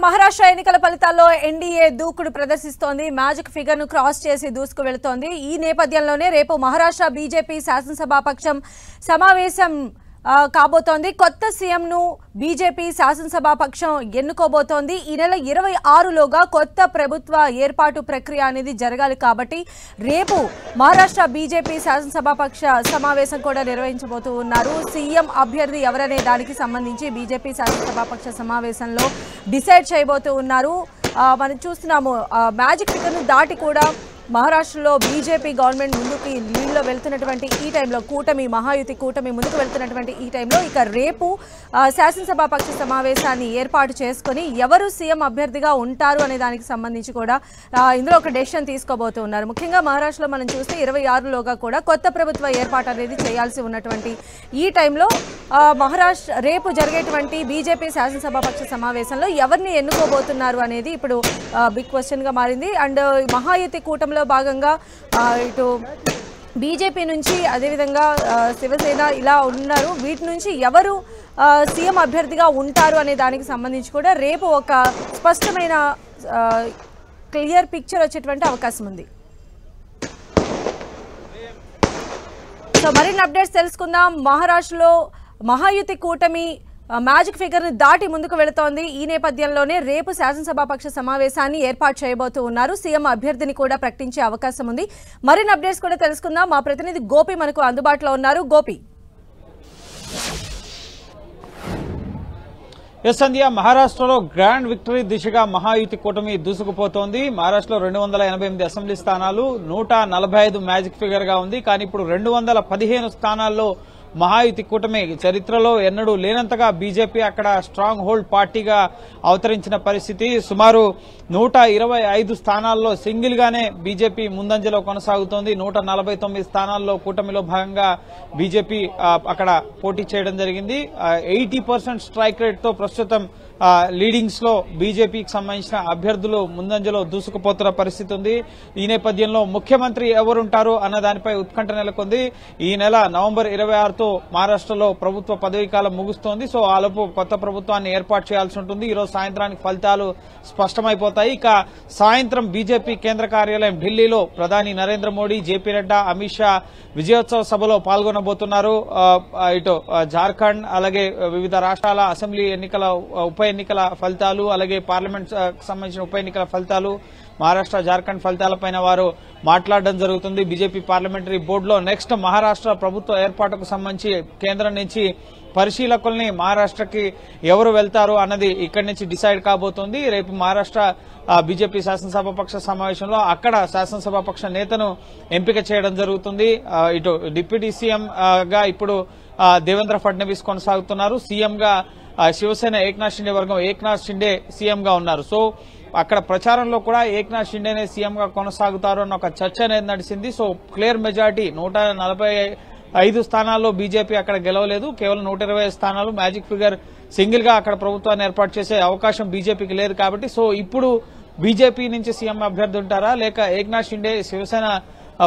మహారాష్ట్ర ఎన్నికల ఫలితాల్లో ఎన్డీఏ దూకుడు ప్రదర్శిస్తోంది. మ్యాజిక్ ఫిగర్ ను క్రాస్ చేసి దూసుకు వెళుతోంది. ఈ నేపథ్యంలోనే రేపు మహారాష్ట్ర బీజేపీ శాసనసభాపక్షం సమావేశం కాబోతోంది. కొత్త సీఎం ను బీజేపీ శాసనసభాపక్షం ఎన్నుకోబోతోంది. ఈ నెల 26లోగా కొత్త ప్రభుత్వ ఏర్పాటు ప్రక్రియ అనేది జరగాలి కాబట్టి రేపు మహారాష్ట్ర బీజేపీ శాసనసభాపక్ష సమావేశం కూడా నిర్వహించబోతూ ఉన్నారు. సీఎం అభ్యర్థి ఎవరనే దానికి సంబంధించి బీజేపీ శాసనసభాపక్ష సమావేశంలో డిసైడ్ చేయబోతూ ఉన్నారు. మనం చూస్తున్నాము మ్యాజిక్ ఫిగర్ ను దాటి కూడా మహారాష్ట్రలో బీజేపీ గవర్నమెంట్ ముందుకు లీడ్లో వెళ్తున్నటువంటి ఈ టైంలో మహాయుతి కూటమి ముందుకు వెళ్తున్నటువంటి ఈ టైంలో ఇక రేపు శాసనసభాపక్ష సమావేశాన్ని ఏర్పాటు చేసుకుని ఎవరు సీఎం అభ్యర్థిగా ఉంటారు అనే దానికి సంబంధించి కూడా ఇందులో ఒక డెసిషన్ తీసుకోబోతున్నారు. ముఖ్యంగా మహారాష్ట్రలో మనం చూస్తే 26లోగా కూడా కొత్త ప్రభుత్వ ఏర్పాటు అనేది చేయాల్సి ఉన్నటువంటి ఈ టైంలో మహారాష్ట్ర రేపు జరిగేటువంటి బీజేపీ శాసనసభాపక్ష సమావేశంలో ఎవరిని ఎన్నుకోబోతున్నారు అనేది ఇప్పుడు బిగ్ క్వశ్చన్గా మారింది. అండ్ మహాయుతి కూటమి భాగంగా ఇటు బీజేపీ నుంచి అదేవిధంగా శివసేన ఇలా ఉన్నారు. వీటి నుంచి ఎవరు సీఎం అభ్యర్థిగా ఉంటారు అనే దానికి సంబంధించి కూడా రేపు ఒక స్పష్టమైన క్లియర్ పిక్చర్ వచ్చేటువంటి అవకాశం ఉంది. సో మరిన్ని అప్డేట్స్ తెలుసుకుందాం. మహారాష్ట్రలో మహాయుతి కూటమి మ్యాజిక్ ఫిగర్ ని దాటి ముందుకు వెళుతోంది. ఈ నేపథ్యంలోనే రేపు శాసనసభాపక్ష సమావేశాన్ని ఏర్పాటు చేయబోతూ ఉన్నారు. సీఎం అభ్యర్థిని కూడా ప్రకటించే అవకాశం ఉంది. మరిన్ని అప్డేట్స్ కూడా తెలుసుకుందాం. మా ప్రతినిధి గోపి మనకు అందుబాటులో ఉన్నారు. గోపి, సంధ్య, మహారాష్ట్రలో గ్రాండ్ విక్టరీ దిశగా మహాయుతి కూటమి దూసుకుపోతోంది. మహారాష్ట్రలో 288 అసెంబ్లీ స్థానాలు, 145 మ్యాజిక్ ఫిగర్ గా ఉంది. కానీ ఇప్పుడు 215 స్థానాల్లో మహాయుతి కూటమి చరిత్రలో ఎన్నడూ లేనంతగా బీజేపీ అక్కడ స్ట్రాంగ్ హోల్డ్ పార్టీగా అవతరించిన పరిస్థితి. సుమారు 125 స్థానాల్లో సింగిల్ గానే బీజేపీ ముందంజలో కొనసాగుతోంది. 149 స్థానాల్లో కూటమిలో భాగంగా బీజేపీ అక్కడ పోటీ చేయడం జరిగింది. 80% స్ట్రైక్ రేట్ తో ప్రస్తుతం లీడింగ్స్ లో బీజేపీకి సంబంధించిన అభ్యర్థులు ముందంజలో దూసుకుపోతున్న పరిస్థితి ఉంది. ఈ నేపథ్యంలో ముఖ్యమంత్రి ఎవరుంటారు అన్న దానిపై ఉత్కంఠ నెలకొంది. ఈ నెల నవంబర్ 26తో మహారాష్ట్రలో ప్రభుత్వ పదవీకాలం ముగుస్తోంది. సో ఆలోపు కొత్త ప్రభుత్వాన్ని ఏర్పాటు చేయాల్సి ఉంటుంది. ఈరోజు సాయంత్రానికి ఫలితాలు స్పష్టమైపోతాయి. ఇక సాయంత్రం బీజేపీ కేంద్ర కార్యాలయం ఢిల్లీలో ప్రధాని నరేంద్ర మోడీ, జేపీ నడ్డా, అమిత్ షా విజయోత్సవ సభలో పాల్గొనబోతున్నారు. ఇటు జార్ఖండ్ అలాగే వివిధ రాష్ట్రాల అసెంబ్లీ ఎన్నికల ఉప ఎన్నికల ఫలితాలు, అలాగే పార్లమెంట్ సంబంధించిన ఉప ఎన్నికల ఫలితాలు, మహారాష్ట్ర జార్ఖండ్ ఫలితాలపైన వారు మాట్లాడడం జరుగుతుంది. బీజేపీ పార్లమెంటరీ బోర్డులో నెక్స్ట్ మహారాష్ట్ర ప్రభుత్వ ఏర్పాటుకు సంబంధించి కేంద్రం నుంచి పరిశీలకుల్ని మహారాష్ట్రకి ఎవరు వెళ్తారు అన్నది ఇక్కడి నుంచి డిసైడ్ కాబోతోంది. రేపు మహారాష్ట్ర బీజేపీ శాసనసభాపక్ష సమావేశంలో అక్కడ శాసనసభాపక్ష నేతను ఎంపిక చేయడం జరుగుతుంది. ఇటు డిప్యూటీ సీఎం గా ఇప్పుడు దేవేంద్ర ఫడ్నవీస్ కొనసాగుతున్నారు. సీఎం గా శివసేన ఏక్నాథ్ షిండే వర్గం ఏక్నాథ్ షిండే సీఎం గా ఉన్నారు. సో అక్కడ ప్రచారంలో కూడా ఏక్నాథ్ షిండేనే సీఎం గా కొనసాగుతారు అన్న ఒక చర్చ అనేది నడిచింది. సో క్లియర్ మెజార్టీ 145 స్థానాల్లో బీజేపీ అక్కడ గెలవలేదు. కేవలం 120 స్థానాలు మ్యాజిక్ ఫిగర్ సింగిల్ గా అక్కడ ప్రభుత్వాన్ని ఏర్పాటు చేసే అవకాశం బీజేపీకి లేదు కాబట్టి సో ఇప్పుడు బీజేపీ నుంచి సీఎం అభ్యర్థి ఉంటారా లేక ఏక్నాథ్ షిండే శివసేన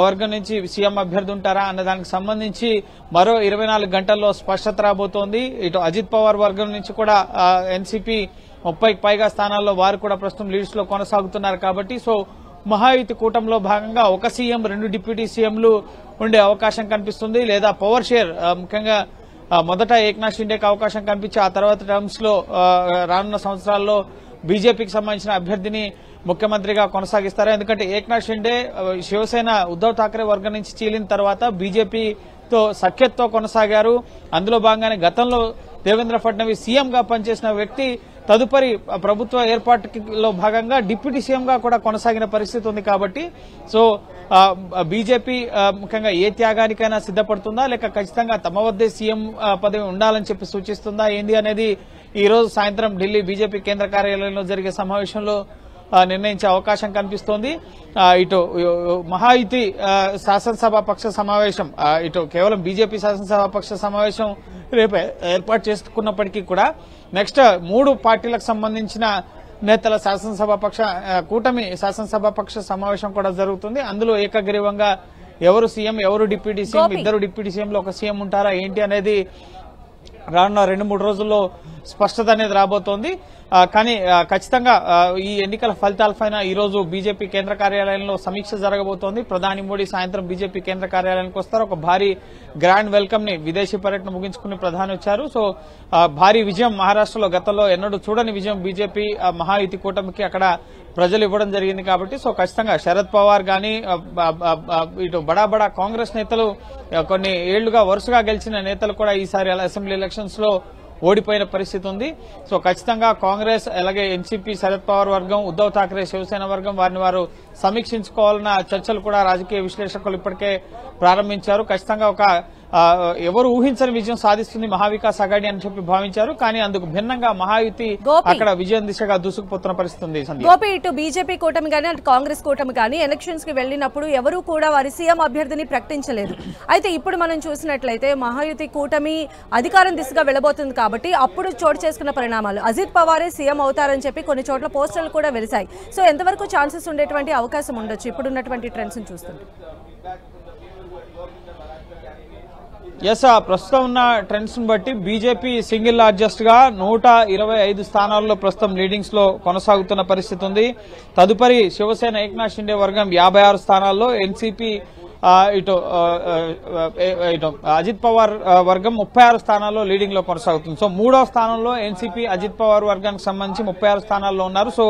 వర్గం నుంచి సీఎం అభ్యర్థి ఉంటారా అన్న దానికి సంబంధించి మరో 24 గంటల్లో స్పష్టత రాబోతోంది. ఇటు అజిత్ పవార్ వర్గం నుంచి కూడా ఎన్సీపీ 30కి పైగా స్థానాల్లో వారు కూడా ప్రస్తుతం లీడ్స్ లో కొనసాగుతున్నారు కాబట్టి సో మహాయుతి కూటమిలో భాగంగా ఒక సీఎం 2 డిప్యూటీ సీఎంలు ఉండే అవకాశం కనిపిస్తుంది. లేదా పవర్ షేర్ ముఖ్యంగా మొదట ఏక్నాథ్ షిండేకి అవకాశం కనిపించి ఆ తర్వాత టర్మ్స్ లో రానున్న సంవత్సరాల్లో బీజేపీకి సంబంధించిన అభ్యర్థిని ముఖ్యమంత్రిగా కొనసాగిస్తారు. ఎందుకంటే ఏక్నాథ్ షిండే శివసేన ఉద్దవ్ ఠాక్రే వర్గం నుంచి చీలిన తర్వాత బీజేపీతో సఖ్యతతో కొనసాగారు. అందులో భాగంగానే గతంలో దేవేంద్ర ఫడ్నవీస్ సీఎం గా పనిచేసిన వ్యక్తి తదుపరి ప్రభుత్వ ఏర్పాటులో భాగంగా డిప్యూటీ సీఎం గా కూడా కొనసాగిన పరిస్థితి ఉంది కాబట్టి సో బీజేపీ ముఖ్యంగా ఏ త్యాగానికైనా సిద్దపడుతుందా లేక ఖచ్చితంగా తమ వద్దే సీఎం పదవి ఉండాలని చెప్పి సూచిస్తుందా ఏంది అనేది ఈ రోజు సాయంత్రం ఢిల్లీ బీజేపీ కేంద్ర కార్యాలయంలో జరిగే సమావేశంలో నిర్ణయించే అవకాశం కనిపిస్తోంది. ఇటు మహాయుతి శాసనసభాపక్ష సమావేశం ఇటు కేవలం బీజేపీ శాసనసభాపక్ష సమావేశం రేపు ఏర్పాటు చేసుకున్నప్పటికీ కూడా నెక్స్ట్ 3 పార్టీలకు సంబంధించిన నేతల శాసనసభాపక్ష కూటమి శాసనసభాపక్ష సమావేశం కూడా జరుగుతుంది. అందులో ఏకగ్రీవంగా ఎవరు సీఎం ఎవరు డిప్యూటీ సీఎం, 2 డిప్యూటీ సీఎంలు ఒక సీఎం ఉంటారా ఏంటి అనేది రానున్న 2-3 రోజుల్లో స్పష్టత అనేది రాబోతోంది. కానీ ఖచ్చితంగా ఈ ఎన్నికల ఫలితాలపైన ఈ రోజు బీజేపీ కేంద్ర కార్యాలయంలో సమీక్ష జరగబోతోంది. ప్రధాని మోడీ సాయంత్రం బీజేపీ కేంద్ర కార్యాలయానికి వస్తారు. ఒక భారీ గ్రాండ్ వెల్కమ్ ని విదేశీ పర్యటన ముగించుకుని ప్రధాని వచ్చారు. సో భారీ విజయం మహారాష్ట్రలో గతంలో ఎన్నడూ చూడని విజయం బీజేపీ మహాయుతి కూటమికి అక్కడ ప్రజలు ఇవ్వడం జరిగింది కాబట్టి సో ఖచ్చితంగా శరద్ పవార్ గాని ఇటు బడా బడా కాంగ్రెస్ నేతలు కొన్ని ఏళ్లుగా వరుసగా గెలిచిన నేతలు కూడా ఈసారి అసెంబ్లీ ఎలక్షన్స్ లో ఓడిపోయిన పరిస్థితి ఉంది. సో ఖచ్చితంగా కాంగ్రెస్ అలాగే ఎన్సీపీ శరద్ పవార్ వర్గం, ఉద్దవ్ ఠాక్రే శివసేన వర్గం వారిని వారు సమీక్షించుకోవాలన్న చర్చలు కూడా రాజకీయ విశ్లేషకులు ఇప్పటికే ప్రారంభించారు. ఖచ్చితంగా ఒక ఎవరు ఊహించని విజయం సాధిస్తుంది మహావికాస్ అఘాడీ అని చెప్పి భావించారు. కానీ అందుకు భిన్నంగా మహాయుతి అక్కడ విజయం దిశగా దూసుకుపోతున్న పరిస్థితి ఉంది. గోపి, ఇటు బీజేపీ కూటమి కానీ అటు కాంగ్రెస్ కూటమి కానీ ఎలక్షన్స్ కి వెళ్లినప్పుడు ఎవరు కూడా వారి సీఎం అభ్యర్థిని ప్రకటించలేదు. అయితే ఇప్పుడు మనం చూసినట్లయితే మహాయుతి కూటమి అధికారం దిశగా వెళ్లబోతుంది కాబట్టి అప్పుడు చోటు చేసుకున్న పరిణామాలు అజిత్ పవారే సీఎం అవుతారని చెప్పి కొన్ని చోట్ల పోస్టర్లు కూడా వెలిశాయి. సో ఎంతవరకు ఛాన్సెస్ ఉండేటువంటి అవకాశం ఉండొచ్చు ఇప్పుడున్నటువంటి ట్రెండ్స్ చూస్తుంటే? ఎస్, ప్రస్తుతం ఉన్న ట్రెండ్స్ ను బట్టి బీజేపీ సింగిల్ లార్జెస్ట్ గా 125 స్థానాల్లో ప్రస్తుతం లీడింగ్స్ లో కొనసాగుతున్న పరిస్థితి ఉంది. తదుపరి శివసేన ఏక్నాథ్ షిండే వర్గం 56 స్థానాల్లో, ఎన్సీపీ ఇటు అజిత్ పవార్ వర్గం 36 స్థానాల్లో లీడింగ్ లో కొనసాగుతుంది. సో 3వ స్థానంలో ఎన్సీపీ అజిత్ పవార్ వర్గానికి సంబంధించి 36 స్థానాల్లో ఉన్నారు. సో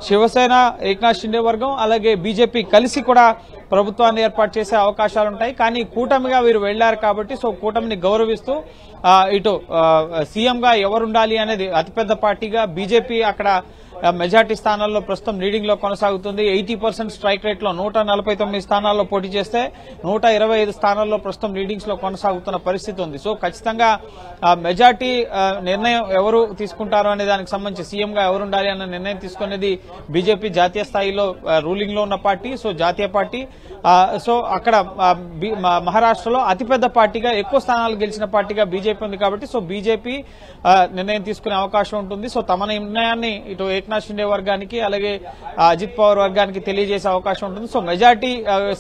శివసేన ఏక్నాథ్ షిండే వర్గం అలాగే బీజేపీ కలిసి కూడా ప్రభుత్వాన్ని ఏర్పాటు చేసే అవకాశాలుంటాయి. కానీ కూటమిగా వీరు వెళ్లారు కాబట్టి సో కూటమిని గౌరవిస్తూ ఇటు సీఎంగా ఎవరుండాలి అనేది అతిపెద్ద పార్టీగా బీజేపీ అక్కడ మెజార్టీ స్థానాల్లో ప్రస్తుతం లీడింగ్ లో కొనసాగుతుంది. 80% స్ట్రైక్ రేట్ లో 149 స్థానాల్లో పోటీ చేస్తే 125 స్థానాల్లో ప్రస్తుతం లీడింగ్స్ లో కొనసాగుతున్న పరిస్థితి ఉంది. సో ఖచ్చితంగా మెజార్టీ నిర్ణయం ఎవరు తీసుకుంటారో అనే దానికి సంబంధించి సీఎంగా ఎవరుండాలి అన్న నిర్ణయం తీసుకునేది బీజేపీ జాతీయ స్థాయిలో రూలింగ్ లో ఉన్న పార్టీ, సో జాతీయ పార్టీ. సో అక్కడ మహారాష్ట్రలో అతిపెద్ద పార్టీగా ఎక్కువ స్థానాలు గెలిచిన పార్టీగా బీజేపీ ఉంది కాబట్టి సో బీజేపీ నిర్ణయం తీసుకునే అవకాశం ఉంటుంది. సో తమ నిర్ణయాన్ని ఇటు ఏక్నాథ్ షిండే వర్గానికి అలాగే అజిత్ పవార్ వర్గానికి తెలియజేసే అవకాశం ఉంటుంది. సో మెజార్టీ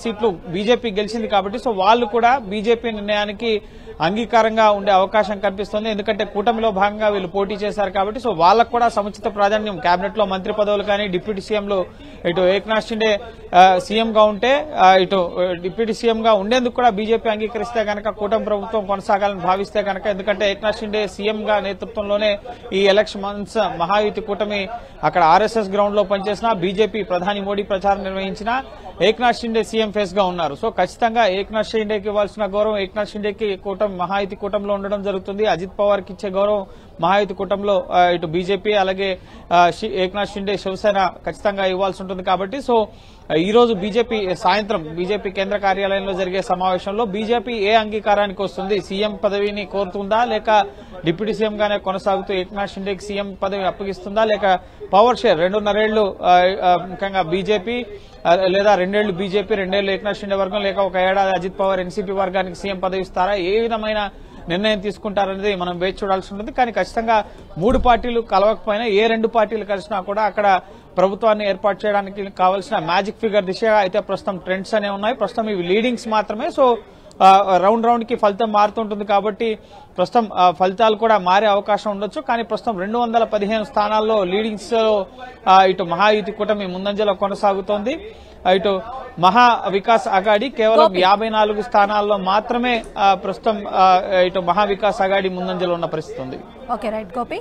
సీట్లు బీజేపీ గెలిచింది కాబట్టి సో వాళ్ళు కూడా బీజేపీ నిర్ణయానికి అంగీకారంగా ఉండే అవకాశం కనిపిస్తుంది. ఎందుకంటే కూటమిలో భాగంగా వీళ్ళు పోటీ చేశారు కాబట్టి సో వాళ్ళకు కూడా సముచిత ప్రాధాన్యం కేబినెట్ లో మంత్రి పదవులు కానీ డిప్యూటీ సీఎంలు ఇటు ఏక్నాథ్ షిండే సీఎం గా ఉంటే ఇటు డిప్యూటీ సీఎం గా ఉండేందుకు కూడా బీజేపీ అంగీకరిస్తే కనుక కూటమి ప్రభుత్వం కొనసాగాలని భావిస్తే కనుక, ఎందుకంటే ఏక్నాథ్ షిండే సీఎం గా నేతృత్వంలోనే ఈ ఎలక్షన్ మంత్స్ మహాయుతి కూటమి అక్కడ ఆర్ఎస్ఎస్ గ్రౌండ్ లో పనిచేసిన బీజేపీ ప్రధాని మోడీ ప్రచారం నిర్వహించిన ఏక్నాథ్ షిండే సీఎం ఫేస్ గా ఉన్నారు. సో ఖచ్చితంగా ఏక్నాథ్ షిండేకి ఇవ్వాల్సిన గౌరవం ఏక్నాథ్ షిండేకి మహాయుతి కూటమిలో ఉండడం జరుగుతుంది. అజిత్ పవార్ కి ఇచ్చే గౌరవం మహాయుతి కూటమిలో ఇటు బీజేపీ అలాగే ఏక్నాథ్ షిండే శివసేన ఖచ్చితంగా ఇవ్వాల్సి ఉంటుంది. కాబట్టి సో ఈ రోజు బీజేపీ సాయంత్రం బీజేపీ కేంద్ర కార్యాలయంలో జరిగే సమావేశంలో బీజేపీ ఏ అంగీకారానికి వస్తుంది, సీఎం పదవిని కోరుతుందా లేక డిప్యూటీ సీఎం గానే కొనసాగుతూ ఏక్నాథ్ షిండేకి సీఎం పదవి అప్పగిస్తుందా లేక పవర్ షేర్ 2.5 ఏళ్లు ముఖ్యంగా బీజేపీ లేదా 2 ఏళ్లు బీజేపీ 2 ఏళ్లు ఏక్నాథ్ షిండే వర్గం లేక 1 ఏడాది అజిత్ పవార్ ఎన్సీపీ వర్గానికి సీఎం పదవి ఇస్తారా, ఏ విధమైన నిర్ణయం తీసుకుంటారనేది మనం వేచి చూడాల్సి ఉంటుంది. కానీ ఖచ్చితంగా 3 పార్టీలు కలవకపోయినా ఏ 2 పార్టీలు కలిసినా కూడా అక్కడ ప్రభుత్వాన్ని ఏర్పాటు చేయడానికి కావాల్సిన మ్యాజిక్ ఫిగర్ దిశగా అయితే ప్రస్తుతం ట్రెండ్స్ అనేవి ఉన్నాయి. ప్రస్తుతం ఇవి లీడింగ్స్ మాత్రమే. సో రౌండ్ కి ఫలితం మారుతుంటుంది కాబట్టి ప్రస్తుతం ఫలితాలు కూడా మారే అవకాశం ఉండొచ్చు. కానీ ప్రస్తుతం 215 స్థానాల్లో లీడింగ్స్ ఇటు మహాయుతి కూటమి ముందంజలో కొనసాగుతోంది. ఇటు మహా వికాస్ అఘాడీ కేవలం 54 స్థానాల్లో మాత్రమే ప్రస్తుతం ఇటు మహా వికాస్ అఘాడీ ముందంజలో ఉన్న పరిస్థితి ఉంది. Okay, right Gopi.